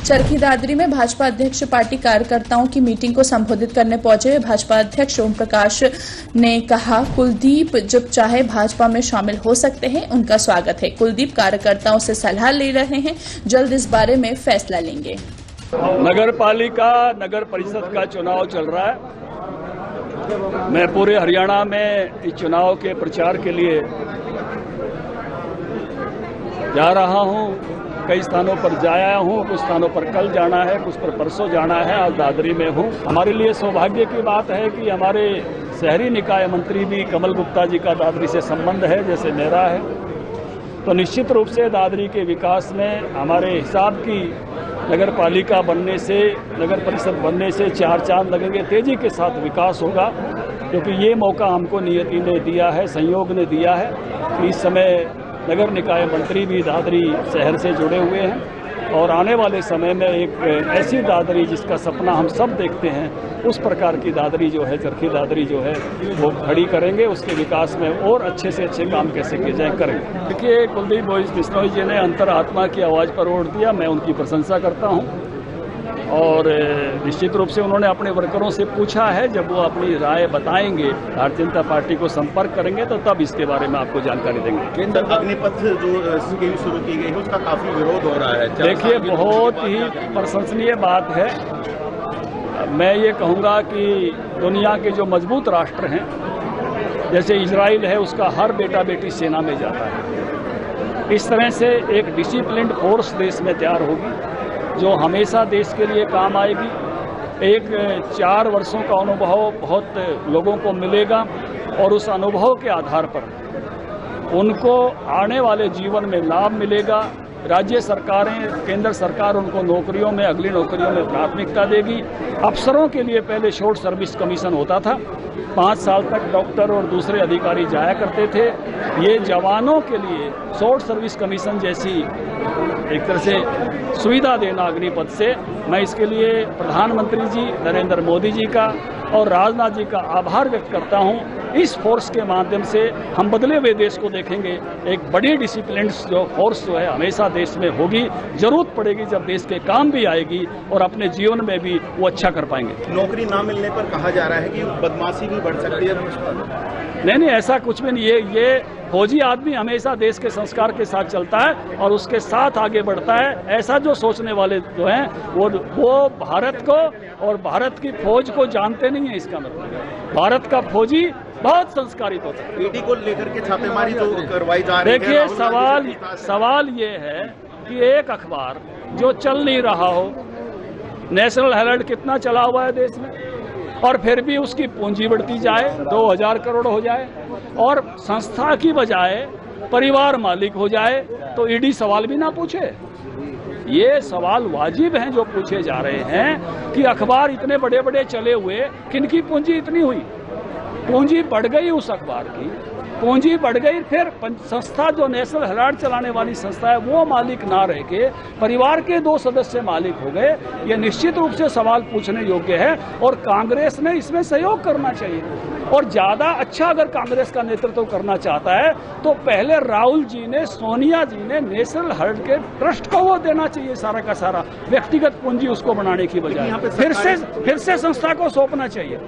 चरखी दादरी में भाजपा अध्यक्ष पार्टी कार्यकर्ताओं की मीटिंग को संबोधित करने पहुंचे भाजपा अध्यक्ष ओम प्रकाश ने कहा, कुलदीप जब चाहे भाजपा में शामिल हो सकते हैं, उनका स्वागत है। कुलदीप कार्यकर्ताओं से सलाह ले रहे हैं, जल्द इस बारे में फैसला लेंगे। नगर पालिका नगर परिषद का चुनाव चल रहा है। मैं पूरे हरियाणा में इस चुनाव के प्रचार के लिए जा रहा हूं। कई स्थानों पर जाया हूं, कुछ स्थानों पर कल जाना है, कुछ पर परसों जाना है। आज दादरी में हूं। हमारे लिए सौभाग्य की बात है कि हमारे शहरी निकाय मंत्री भी कमल गुप्ता जी का दादरी से संबंध है, जैसे मेरा है। तो निश्चित रूप से दादरी के विकास में हमारे हिसाब की नगर पालिका बनने से, नगर परिषद बनने से चार चांद लगेंगे। तेजी के साथ विकास होगा, क्योंकि ये मौका हमको नियति ने दिया है, संयोग ने दिया है कि इस समय नगर निकाय मंत्री भी दादरी शहर से जुड़े हुए हैं और आने वाले समय में एक ऐसी दादरी जिसका सपना हम सब देखते हैं, उस प्रकार की दादरी जो है, चरखी दादरी जो है, वो खड़ी करेंगे। उसके विकास में और अच्छे से अच्छे काम कैसे किए जाए करेंगे। देखिए, कुलदीप बिश्नोई जी ने अंतरात्मा की आवाज़ पर वोट दिया, मैं उनकी प्रशंसा करता हूँ। और निश्चित रूप से उन्होंने अपने वर्करों से पूछा है, जब वो अपनी राय बताएंगे, भारतीय जनता पार्टी को संपर्क करेंगे तो तब इसके बारे में आपको जानकारी देंगे। केंद्र अग्निपथ जो स्कीम शुरू की गई है, उसका काफी विरोध हो रहा है। देखिए, बहुत ही प्रशंसनीय बात है। मैं ये कहूँगा कि दुनिया के जो मजबूत राष्ट्र हैं, जैसे इजराइल है, उसका हर बेटा बेटी सेना में जाता है। इस तरह से एक डिसिप्लिन्ड फोर्स देश में तैयार होगी, जो हमेशा देश के लिए काम आएगी। एक 4 वर्षों का अनुभव बहुत लोगों को मिलेगा और उस अनुभव के आधार पर उनको आने वाले जीवन में लाभ मिलेगा। राज्य सरकारें, केंद्र सरकार उनको नौकरियों में, अगली नौकरियों में प्राथमिकता देगी। अफसरों के लिए पहले शॉर्ट सर्विस कमीशन होता था, 5 साल तक डॉक्टर और दूसरे अधिकारी जाया करते थे। ये जवानों के लिए शॉर्ट सर्विस कमीशन जैसी एक तरह से सुविधा देना अग्निपथ से, मैं इसके लिए प्रधानमंत्री जी नरेंद्र मोदी जी का और राजनाथ जी का आभार व्यक्त करता हूं। इस फोर्स के माध्यम से हम बदले हुए देश को देखेंगे। एक बड़ी डिसिप्लिन जो फोर्स जो है हमेशा देश में होगी, जरूरत पड़ेगी जब देश के काम भी आएगी और अपने जीवन में भी वो अच्छा कर पाएंगे। नौकरी ना मिलने पर कहा जा रहा है कि बदमाशी भी बढ़ सकती है। नहीं, ऐसा कुछ भी नहीं है। ये फौजी आदमी हमेशा देश के संस्कार के साथ चलता है और उसके साथ आगे बढ़ता है। ऐसा जो सोचने वाले जो हैं वो भारत को और भारत की फौज को जानते नहीं है। इसका मतलब भारत का फौजी बहुत संस्कारित होता है। ईडी को लेकर के छापेमारी जो करवाई जा रही है। देखिए, सवाल ये है कि एक अखबार जो चल नहीं रहा हो, नेशनल हेराल्ड कितना चला हुआ है देश में, और फिर भी उसकी पूंजी बढ़ती जाए, 2000 करोड़ हो जाए और संस्था की बजाय परिवार मालिक हो जाए, तो ईडी सवाल भी ना पूछे। ये सवाल वाजिब हैं जो पूछे जा रहे हैं कि अखबार इतने बड़े बड़े चले हुए, किनकी पूंजी इतनी हुई? पूंजी बढ़ गई, उस अखबार की पूंजी बढ़ गई। फिर संस्था जो नेशनल हेराल्ड चलाने वाली संस्था है, वो मालिक ना रह के परिवार के 2 सदस्य मालिक हो गए। ये निश्चित रूप से सवाल पूछने योग्य है और कांग्रेस ने इसमें सहयोग करना चाहिए। और ज्यादा अच्छा अगर कांग्रेस का नेतृत्व करना चाहता है तो पहले राहुल जी ने, सोनिया जी ने नेशनल हेराल्ड के ट्रस्ट को वो देना चाहिए, सारा का सारा व्यक्तिगत पूंजी उसको बनाने की बजाय फिर से संस्था को सौंपना चाहिए।